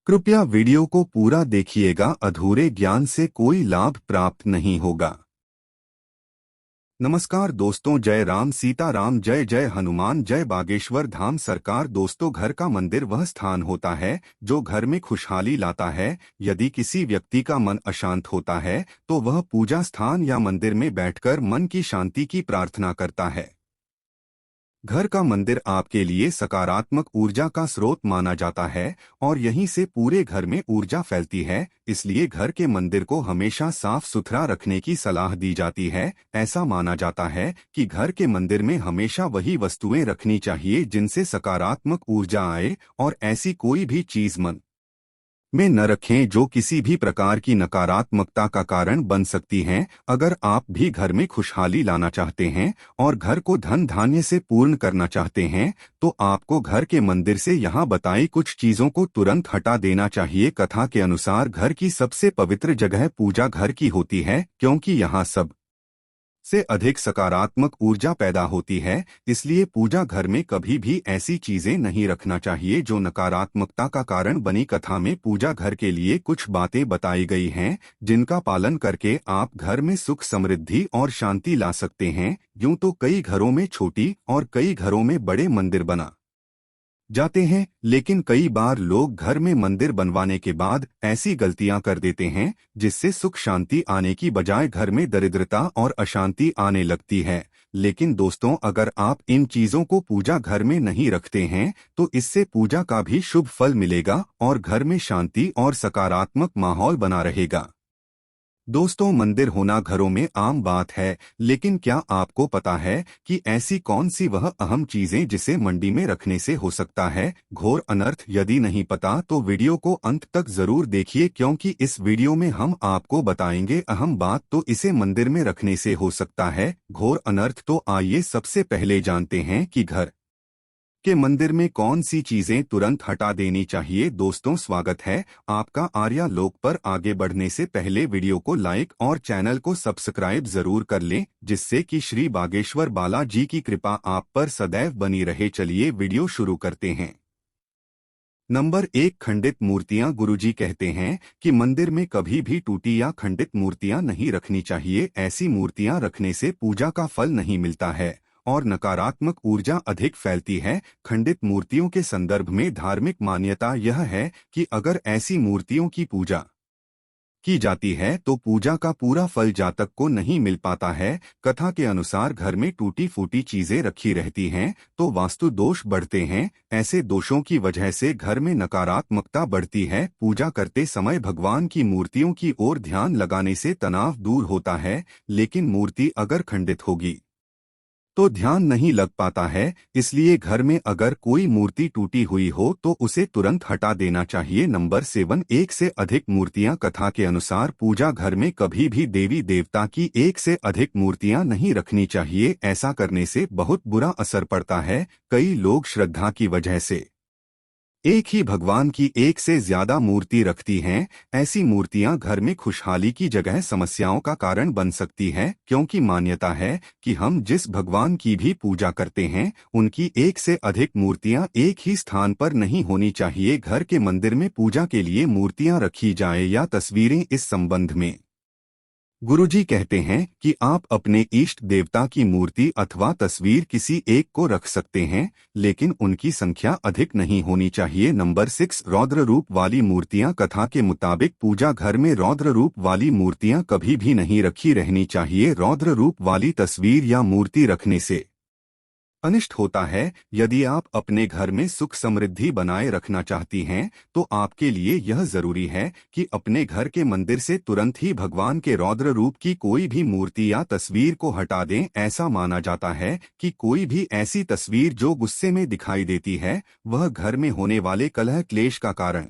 कृपया वीडियो को पूरा देखिएगा, अधूरे ज्ञान से कोई लाभ प्राप्त नहीं होगा। नमस्कार दोस्तों, जय राम सीता राम, जय जय हनुमान, जय बागेश्वर धाम सरकार। दोस्तों, घर का मंदिर वह स्थान होता है जो घर में खुशहाली लाता है। यदि किसी व्यक्ति का मन अशांत होता है तो वह पूजा स्थान या मंदिर में बैठकर मन की शांति की प्रार्थना करता है। घर का मंदिर आपके लिए सकारात्मक ऊर्जा का स्रोत माना जाता है और यहीं से पूरे घर में ऊर्जा फैलती है। इसलिए घर के मंदिर को हमेशा साफ सुथरा रखने की सलाह दी जाती है। ऐसा माना जाता है कि घर के मंदिर में हमेशा वही वस्तुएं रखनी चाहिए जिनसे सकारात्मक ऊर्जा आए और ऐसी कोई भी चीज मन में न रखें जो किसी भी प्रकार की नकारात्मकता का कारण बन सकती हैं। अगर आप भी घर में खुशहाली लाना चाहते हैं और घर को धन धान्य से पूर्ण करना चाहते हैं तो आपको घर के मंदिर से यहाँ बताई कुछ चीजों को तुरंत हटा देना चाहिए। कथा के अनुसार घर की सबसे पवित्र जगह पूजा घर की होती है, क्योंकि यहाँ सब से अधिक सकारात्मक ऊर्जा पैदा होती है। इसलिए पूजा घर में कभी भी ऐसी चीजें नहीं रखना चाहिए जो नकारात्मकता का कारण बनी। कथा में पूजा घर के लिए कुछ बातें बताई गई हैं जिनका पालन करके आप घर में सुख समृद्धि और शांति ला सकते हैं। यूं तो कई घरों में छोटी और कई घरों में बड़े मंदिर बना जाते हैं, लेकिन कई बार लोग घर में मंदिर बनवाने के बाद ऐसी गलतियां कर देते हैं जिससे सुख शांति आने की बजाय घर में दरिद्रता और अशांति आने लगती है। लेकिन दोस्तों, अगर आप इन चीजों को पूजा घर में नहीं रखते हैं तो इससे पूजा का भी शुभ फल मिलेगा और घर में शांति और सकारात्मक माहौल बना रहेगा। दोस्तों, मंदिर होना घरों में आम बात है, लेकिन क्या आपको पता है कि ऐसी कौन सी वह अहम चीजें जिसे मंडी में रखने से हो सकता है घोर अनर्थ? यदि नहीं पता तो वीडियो को अंत तक जरूर देखिए, क्योंकि इस वीडियो में हम आपको बताएंगे अहम बात तो इसे मंदिर में रखने से हो सकता है घोर अनर्थ। तो आइए सबसे पहले जानते हैं कि घर के मंदिर में कौन सी चीजें तुरंत हटा देनी चाहिए। दोस्तों, स्वागत है आपका आर्या लोक पर। आगे बढ़ने से पहले वीडियो को लाइक और चैनल को सब्सक्राइब जरूर कर लें, जिससे कि श्री बागेश्वर बालाजी की कृपा आप पर सदैव बनी रहे। चलिए वीडियो शुरू करते हैं। नंबर 1, खंडित मूर्तियां। गुरुजी कहते हैं कि मंदिर में कभी भी टूटी या खंडित मूर्तियां नहीं रखनी चाहिए। ऐसी मूर्तियां रखने से पूजा का फल नहीं मिलता है और नकारात्मक ऊर्जा अधिक फैलती है। खंडित मूर्तियों के संदर्भ में धार्मिक मान्यता यह है कि अगर ऐसी मूर्तियों की पूजा की जाती है तो पूजा का पूरा फल जातक को नहीं मिल पाता है। कथा के अनुसार घर में टूटी फूटी चीजें रखी रहती हैं तो वास्तु दोष बढ़ते हैं। ऐसे दोषों की वजह से घर में नकारात्मकता बढ़ती है। पूजा करते समय भगवान की मूर्तियों की ओर ध्यान लगाने से तनाव दूर होता है, लेकिन मूर्ति अगर खंडित होगी तो ध्यान नहीं लग पाता है। इसलिए घर में अगर कोई मूर्ति टूटी हुई हो तो उसे तुरंत हटा देना चाहिए। नंबर 7, एक से अधिक मूर्तियां। कथा के अनुसार पूजा घर में कभी भी देवी देवता की एक से अधिक मूर्तियां नहीं रखनी चाहिए। ऐसा करने से बहुत बुरा असर पड़ता है। कई लोग श्रद्धा की वजह से एक ही भगवान की एक से ज्यादा मूर्ति रखती हैं। ऐसी मूर्तियां घर में खुशहाली की जगह समस्याओं का कारण बन सकती है, क्योंकि मान्यता है कि हम जिस भगवान की भी पूजा करते हैं उनकी एक से अधिक मूर्तियां एक ही स्थान पर नहीं होनी चाहिए। घर के मंदिर में पूजा के लिए मूर्तियां रखी जाए या तस्वीरें। इस संबंध में गुरुजी कहते हैं कि आप अपने इष्ट देवता की मूर्ति अथवा तस्वीर किसी एक को रख सकते हैं, लेकिन उनकी संख्या अधिक नहीं होनी चाहिए। नंबर 6, रौद्र रूप वाली मूर्तियां। कथा के मुताबिक पूजा घर में रौद्र रूप वाली मूर्तियां कभी भी नहीं रखी रहनी चाहिए। रौद्र रूप वाली तस्वीर या मूर्ति रखने से अनिष्ट होता है। यदि आप अपने घर में सुख समृद्धि बनाए रखना चाहती हैं तो आपके लिए यह जरूरी है कि अपने घर के मंदिर से तुरंत ही भगवान के रौद्र रूप की कोई भी मूर्ति या तस्वीर को हटा दें। ऐसा माना जाता है कि कोई भी ऐसी तस्वीर जो गुस्से में दिखाई देती है वह घर में होने वाले कलह क्लेश का कारण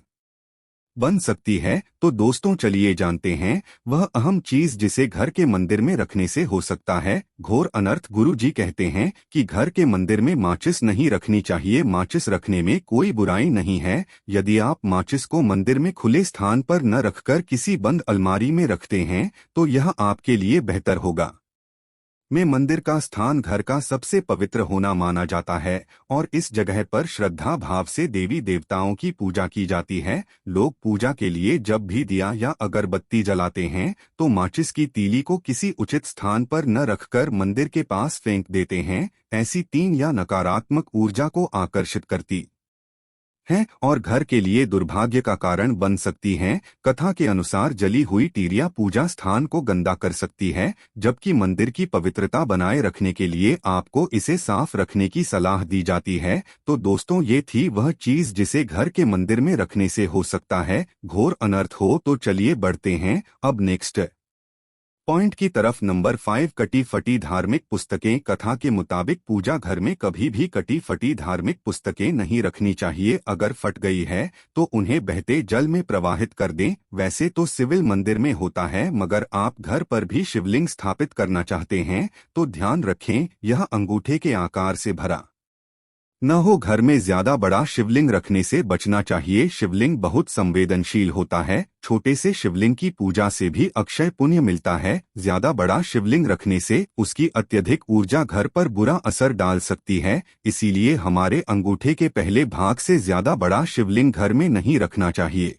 बन सकती है। तो दोस्तों, चलिए जानते हैं वह अहम चीज जिसे घर के मंदिर में रखने से हो सकता है घोर अनर्थ। गुरु जी कहते हैं कि घर के मंदिर में माचिस नहीं रखनी चाहिए। माचिस रखने में कोई बुराई नहीं है। यदि आप माचिस को मंदिर में खुले स्थान पर न रखकर किसी बंद अलमारी में रखते हैं तो यह आपके लिए बेहतर होगा। में मंदिर का स्थान घर का सबसे पवित्र होना माना जाता है और इस जगह पर श्रद्धा भाव से देवी देवताओं की पूजा की जाती है। लोग पूजा के लिए जब भी दिया या अगरबत्ती जलाते हैं तो माचिस की तीली को किसी उचित स्थान पर न रखकर मंदिर के पास फेंक देते हैं। ऐसी तीन या नकारात्मक ऊर्जा को आकर्षित करती हैं और घर के लिए दुर्भाग्य का कारण बन सकती हैं। कथा के अनुसार जली हुई टीरिया पूजा स्थान को गंदा कर सकती है, जबकि मंदिर की पवित्रता बनाए रखने के लिए आपको इसे साफ रखने की सलाह दी जाती है। तो दोस्तों, ये थी वह चीज जिसे घर के मंदिर में रखने से हो सकता है घोर अनर्थ हो। तो चलिए बढ़ते हैं अब नेक्स्ट पॉइंट की तरफ। नंबर 5, कटी फटी धार्मिक पुस्तकें। कथा के मुताबिक पूजा घर में कभी भी कटी फटी धार्मिक पुस्तकें नहीं रखनी चाहिए। अगर फट गई है तो उन्हें बहते जल में प्रवाहित कर दें। वैसे तो सिविल मंदिर में होता है, मगर आप घर पर भी शिवलिंग स्थापित करना चाहते हैं तो ध्यान रखें यह अंगूठे के आकार से भरा न हो। घर में ज्यादा बड़ा शिवलिंग रखने से बचना चाहिए। शिवलिंग बहुत संवेदनशील होता है। छोटे से शिवलिंग की पूजा से भी अक्षय पुण्य मिलता है। ज्यादा बड़ा शिवलिंग रखने से उसकी अत्यधिक ऊर्जा घर पर बुरा असर डाल सकती है। इसीलिए हमारे अंगूठे के पहले भाग से ज्यादा बड़ा शिवलिंग घर में नहीं रखना चाहिए।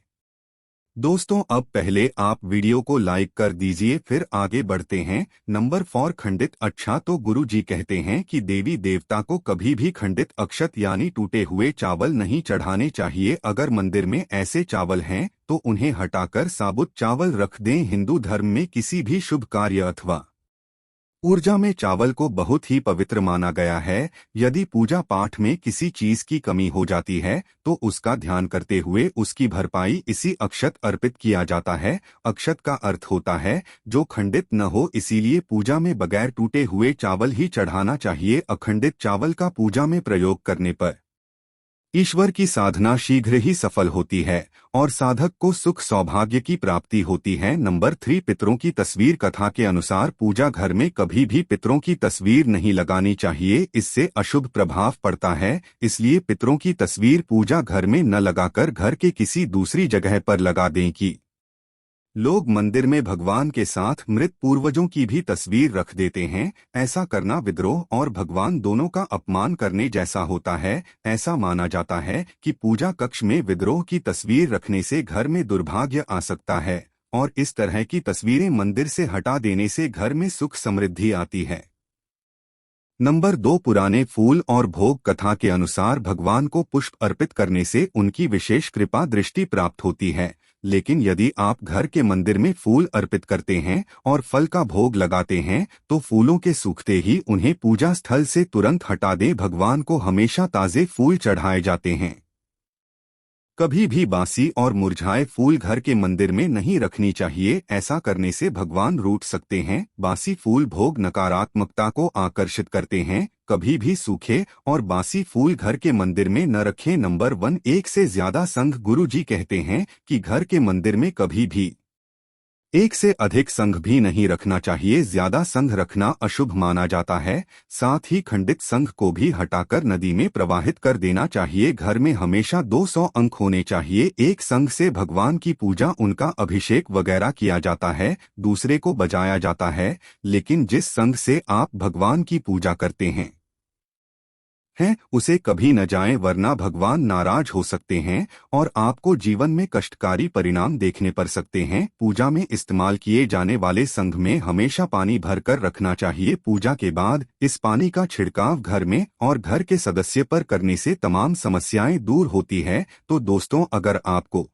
दोस्तों, अब पहले आप वीडियो को लाइक कर दीजिए, फिर आगे बढ़ते हैं। नंबर 4, खंडित। अच्छा, तो गुरु जी कहते हैं कि देवी देवता को कभी भी खंडित अक्षत यानी टूटे हुए चावल नहीं चढ़ाने चाहिए। अगर मंदिर में ऐसे चावल हैं तो उन्हें हटाकर साबुत चावल रख दें। हिंदू धर्म में किसी भी शुभ कार्य अथवा ऊर्जा में चावल को बहुत ही पवित्र माना गया है। यदि पूजा पाठ में किसी चीज की कमी हो जाती है तो उसका ध्यान करते हुए उसकी भरपाई इसी अक्षत अर्पित किया जाता है। अक्षत का अर्थ होता है जो खंडित न हो, इसीलिए पूजा में बगैर टूटे हुए चावल ही चढ़ाना चाहिए। अखंडित चावल का पूजा में प्रयोग करने पर ईश्वर की साधना शीघ्र ही सफल होती है और साधक को सुख सौभाग्य की प्राप्ति होती है। नंबर 3, पितरों की तस्वीर। कथा के अनुसार पूजा घर में कभी भी पितरों की तस्वीर नहीं लगानी चाहिए, इससे अशुभ प्रभाव पड़ता है। इसलिए पितरों की तस्वीर पूजा घर में न लगाकर घर के किसी दूसरी जगह पर लगा दें। कि लोग मंदिर में भगवान के साथ मृत पूर्वजों की भी तस्वीर रख देते हैं। ऐसा करना विद्रोह और भगवान दोनों का अपमान करने जैसा होता है। ऐसा माना जाता है कि पूजा कक्ष में विद्रोह की तस्वीर रखने से घर में दुर्भाग्य आ सकता है और इस तरह की तस्वीरें मंदिर से हटा देने से घर में सुख समृद्धि आती है। नंबर 2, पुराने फूल और भोग। कथा के अनुसार भगवान को पुष्प अर्पित करने से उनकी विशेष कृपा दृष्टि प्राप्त होती है। लेकिन यदि आप घर के मंदिर में फूल अर्पित करते हैं और फल का भोग लगाते हैं तो फूलों के सूखते ही उन्हें पूजा स्थल से तुरंत हटा दें। भगवान को हमेशा ताजे फूल चढ़ाए जाते हैं। कभी भी बासी और मुरझाए फूल घर के मंदिर में नहीं रखनी चाहिए। ऐसा करने से भगवान रूठ सकते हैं। बासी फूल भोग नकारात्मकता को आकर्षित करते हैं। कभी भी सूखे और बासी फूल घर के मंदिर में न रखें। नंबर 1, एक से ज्यादा संघ। गुरु जी कहते हैं कि घर के मंदिर में कभी भी एक से अधिक संघ भी नहीं रखना चाहिए। ज्यादा संघ रखना अशुभ माना जाता है। साथ ही खंडित संघ को भी हटाकर नदी में प्रवाहित कर देना चाहिए। घर में हमेशा 200 अंक होने चाहिए। एक संघ से भगवान की पूजा, उनका अभिषेक वगैरह किया जाता है, दूसरे को बजाया जाता है। लेकिन जिस संघ से आप भगवान की पूजा करते हैं उसे कभी न जाएं, वरना भगवान नाराज हो सकते हैं और आपको जीवन में कष्टकारी परिणाम देखने पड़ सकते हैं। पूजा में इस्तेमाल किए जाने वाले संघ में हमेशा पानी भरकर रखना चाहिए। पूजा के बाद इस पानी का छिड़काव घर में और घर के सदस्य पर करने से तमाम समस्याएं दूर होती है। तो दोस्तों, अगर आपको